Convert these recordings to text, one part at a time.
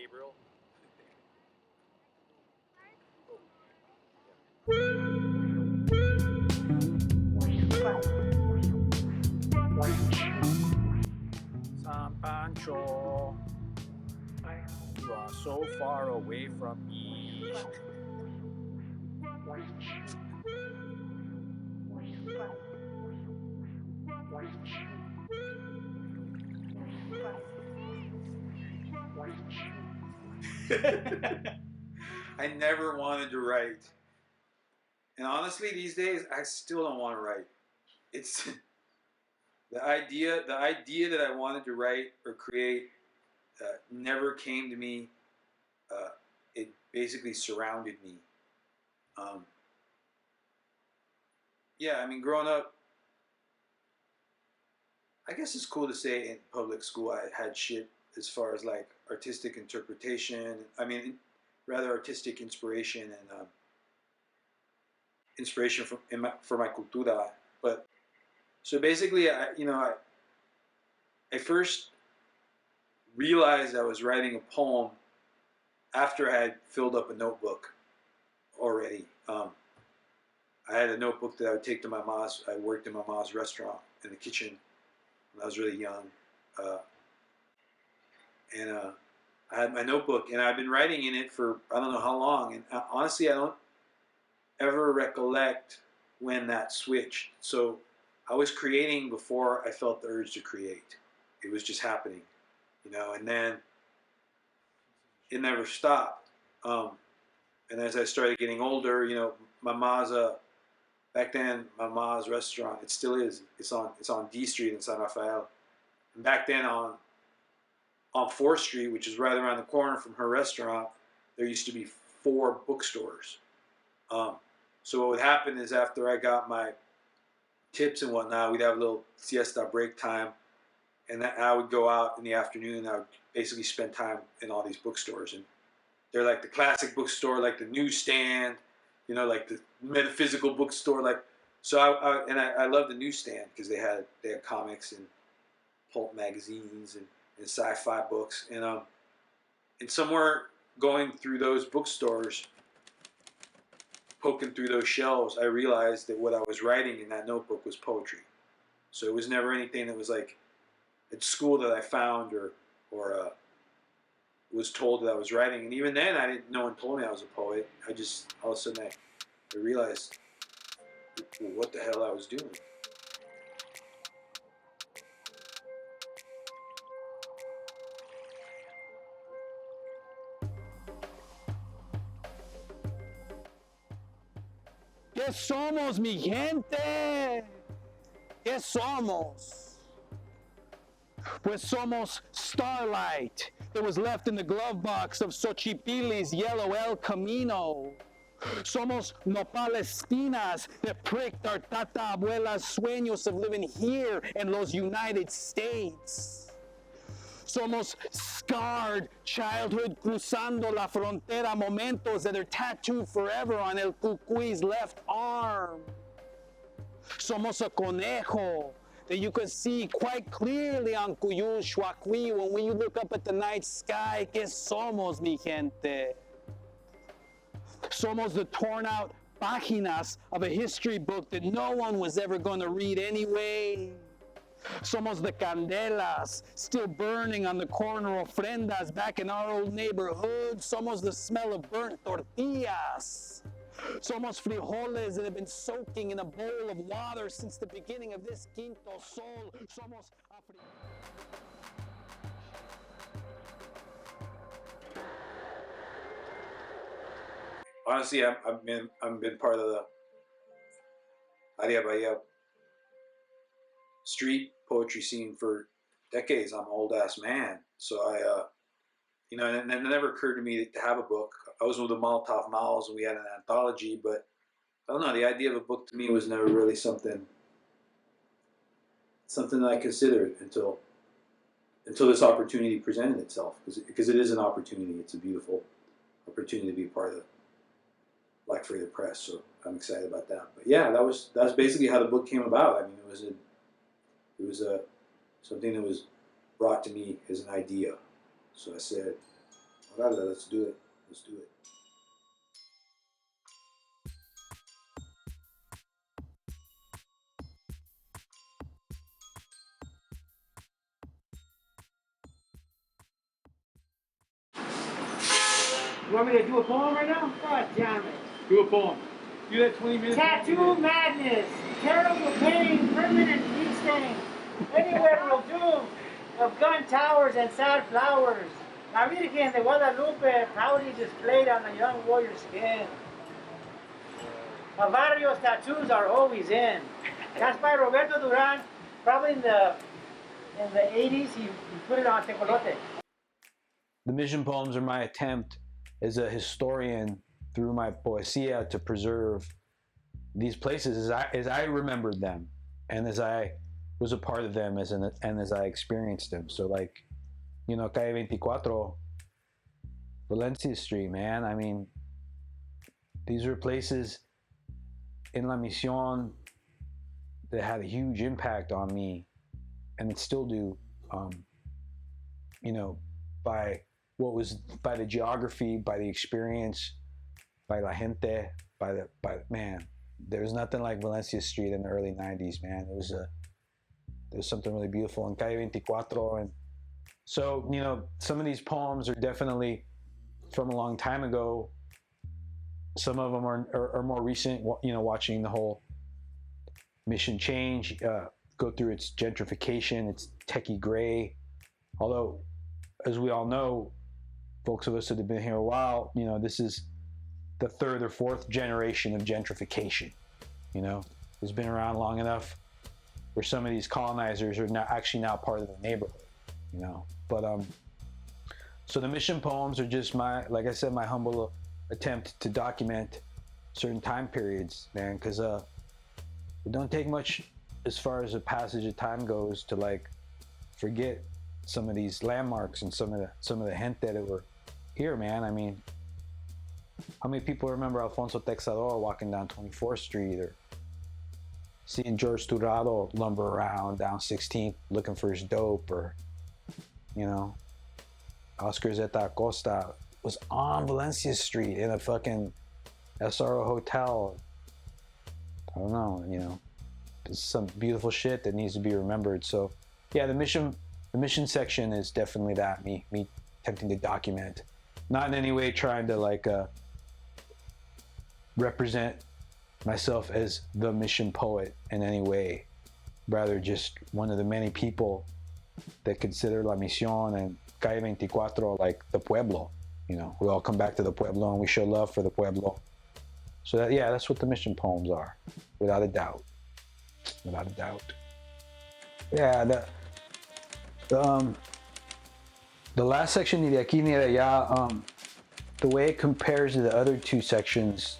Gabriel. San Pancho, you are so far away from me. I never wanted to write. And honestly, these days, I still don't want to write. It's the idea that I wanted to write or create never came to me. It basically surrounded me. Yeah, I mean, growing up, I guess it's cool to say in public school I had shit as far as like artistic interpretation. I mean, rather artistic inspiration and inspiration for my cultura. But so basically, I first realized I was writing a poem after I had filled up a notebook already. I had a notebook that I would take to my mom's. I worked in my mom's restaurant in the kitchen when I was really young. And I had my notebook, and I've been writing in it for I don't know how long. And honestly, I don't ever recollect when that switched. So I was creating before I felt the urge to create. It was just happening, and then it never stopped. And as I started getting older, my mom's back then my mom's restaurant, it still is. It's on D Street in San Rafael. And back then on 4th Street, which is right around the corner from her restaurant, there used to be 4 bookstores. So what would happen is after I got my tips and whatnot, we'd have a little siesta break time, and I would go out in the afternoon and I would basically spend time in all these bookstores. And they're like the classic bookstore, like the newsstand, like the metaphysical bookstore. Like, so I love the newsstand because they had comics and pulp magazines and sci-fi books. And somewhere going through those bookstores, poking through those shelves, I realized that what I was writing in that notebook was poetry. So it was never anything that was like at school that I found or was told that I was writing. And even then, no one told me I was a poet. I just, all of a sudden, I realized what the hell I was doing. ¿Qué somos, mi gente? ¿Qué somos? Pues somos starlight that was left in the glove box of Xochipilli's yellow El Camino. Somos nopales espinas that pricked our tata abuela's sueños of living here in los United States. Somos scarred childhood cruzando la frontera momentos that are tattooed forever on El Cucui's left arm. Somos a conejo that you can see quite clearly on Cuyul Xuacui when you look up at the night sky. ¿Qué somos, mi gente? Somos the torn out páginas of a history book that no one was ever going to read anyway. Somos the candelas still burning on the corner ofrendas back in our old neighborhood. Somos the smell of burnt tortillas. Somos frijoles that have been soaking in a bowl of water since the beginning of this quinto sol. Somos Honestly, I've been part of the Aria Bahia street poetry scene for decades. I'm an old ass man, so and it never occurred to me to have a book. I was with the Molotov Mouths and we had an anthology, but I don't know. The idea of a book to me was never really something that I considered until this opportunity presented itself. Because it is an opportunity. It's a beautiful opportunity to be part of the Blackfreighter Press. So I'm excited about that. But yeah, that's basically how the book came about. I mean, it was something that was brought to me as an idea. So I said, Órale, let's do it. Let's do it. You want me to do a poem right now? God damn it. Do a poem. Do that 20 minutes. Tattoo madness, terrible pain, permanent heat stain. Anywhere will do. Of gun towers and sad flowers. La Virgen de Guadalupe proudly displayed on a young warrior's skin. A barrio's tattoos are always in. That's by Roberto Duran. Probably in the 80s, he put it on Tecolote. The mission poems are my attempt as a historian through my poesia to preserve these places as I remembered them and as I was a part of them and as I experienced them. So like, you know, Calle 24, Valencia Street, man. I mean, these are places in La Misión that had a huge impact on me and that still do, you know, by the geography, by the experience, by la gente, by man, there was nothing like Valencia Street in the early 90s, man. There was something really beautiful in Calle 24. And so, you know, some of these poems are definitely from a long time ago. Some of them are more recent, you know, watching the whole mission change, go through its gentrification, its techie gray. Although, as we all know, folks of us that have been here a while, you know, this is the third or fourth generation of gentrification. You know, it's been around long enough where some of these colonizers are now part of the neighborhood, you know. But so the mission poems are just like I said, my humble attempt to document certain time periods, man, because it don't take much as far as the passage of time goes to like forget some of these landmarks and some of the gente that were here, man. I mean, how many people remember Alfonso Texador walking down 24th Street or seeing George Turado lumber around down 16th looking for his dope, or, you know, Oscar Zeta Acosta was on Valencia Street in a fucking SRO hotel. I don't know, you know, it's some beautiful shit that needs to be remembered. So yeah, the mission section is definitely that, me attempting to document, not in any way trying to like represent myself as the mission poet in any way, rather just one of the many people that consider La Misión and Calle 24 like the pueblo. You know, we all come back to the pueblo and we show love for the pueblo. So that, yeah, that's what the mission poems are, without a doubt. Without a doubt. Yeah, the last section, Ni de aquí ni de allá, the way it compares to the other two sections,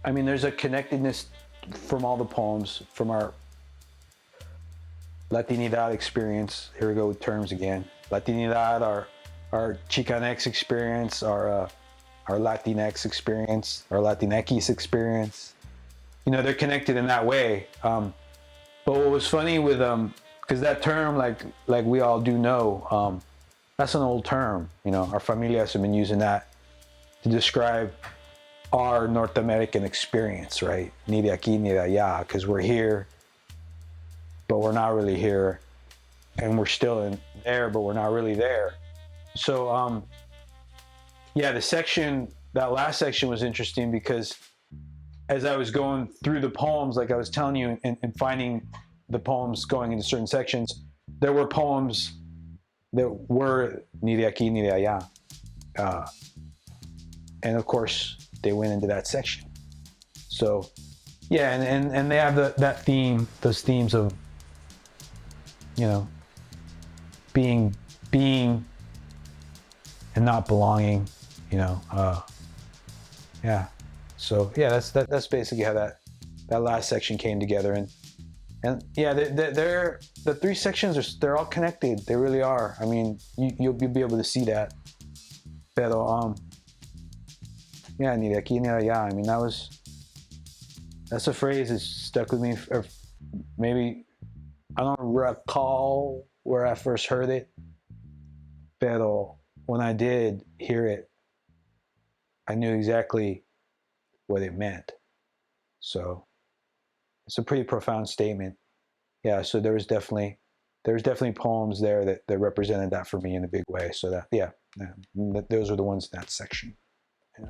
I mean, there's a connectedness from all the poems, from our Latinidad experience. Here we go with terms again. Latinidad, our Chicanx experience, our Latinx experience, our Latinx experience. You know, they're connected in that way. But what was funny with because that term, like we all do know, that's an old term. You know, our familias have been using that to describe our North American experience, right? Ni de aquí ni de allá, because we're here, but we're not really here, and we're still in there, but we're not really there. So, yeah, that last section was interesting because as I was going through the poems, like I was telling you, and finding the poems going into certain sections, there were poems that were ni de aquí ni de allá. And of course, they went into that section. So, yeah, and they have that theme, those themes of, you know, being and not belonging, you know. Yeah. So yeah, that's basically how that last section came together, and yeah, they're the three sections they're all connected. They really are. I mean, you'll be able to see that. Pero yeah, ni de aquí ni de allá. I mean, that's a phrase that stuck with me. Or maybe I don't recall where I first heard it. Pero when I did hear it, I knew exactly what it meant. So it's a pretty profound statement. Yeah, so there's definitely poems there that represented that for me in a big way. So that, yeah, those are the ones in that section. Yeah.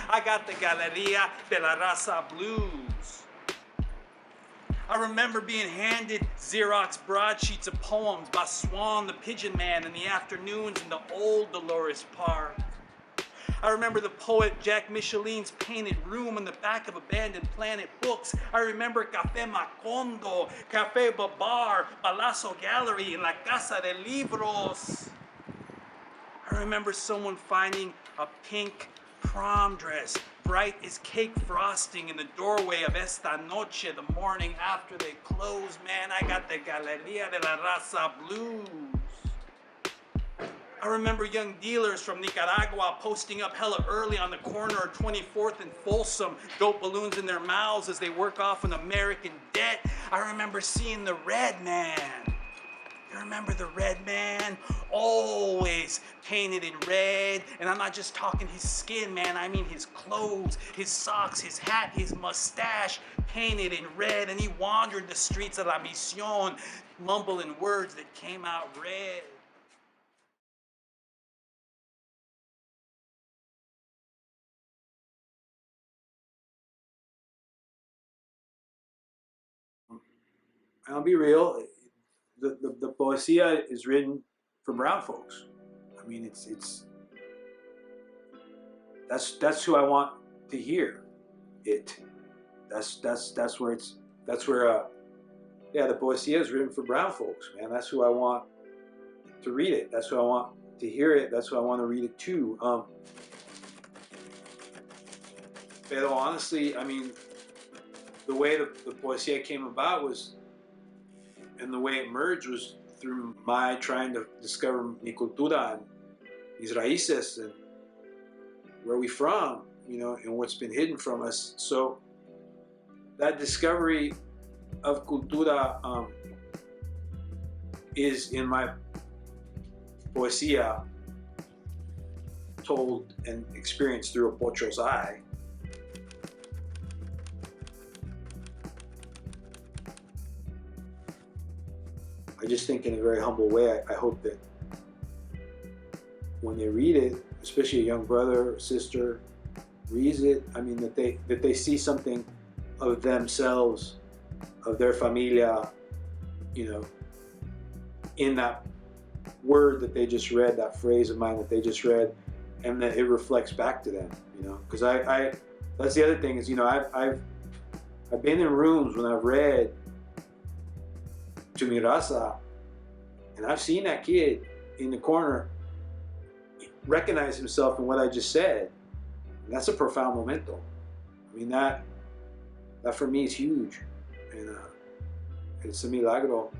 I got the Galeria de la Raza blues. I remember being handed Xerox broadsheets of poems by Swan the Pigeon Man in the afternoons in the old Dolores Park. I remember the poet Jack Michelin's painted room in the back of Abandoned Planet books. I remember Café Macondo, Café Babar, Palazzo Gallery, and La Casa de Libros. I remember someone finding a pink prom dress, bright as cake frosting, in the doorway of Esta Noche the morning after they closed. Man, I got the Galeria de la Raza blues. I remember young dealers from Nicaragua posting up hella early on the corner of 24th and Folsom, dope balloons in their mouths as they work off an American debt. I remember seeing the Red Man. You remember the Red Man? Always painted in red. And I'm not just talking his skin, man. I mean his clothes, his socks, his hat, his mustache, painted in red. And he wandered the streets of La Mission, mumbling words that came out red. I'll be real. The poesía is written for brown folks. I mean, it's that's who I want to hear it. That's where yeah, the poesía is written for brown folks, man. That's who I want to read it. That's who I want to hear it. That's who I want to read it to. But honestly, I mean, the way the poesía came about was, and the way it emerged was through my trying to discover mi cultura and mis raíces and where we from, you know, and what's been hidden from us. So that discovery of cultura is in my poesía told and experienced through a Pocho's eye. I just think in a very humble way, I hope that when they read it, especially a young brother or sister reads it, I mean, that they see something of themselves, of their familia, you know, in that word that they just read, that phrase of mine that they just read, and that it reflects back to them, you know. Because I that's the other thing is, you know, I've been in rooms when I've read to mi raza, and I've seen that kid in the corner recognize himself in what I just said. And that's a profound momento. I mean, that for me is huge, and it's a milagro.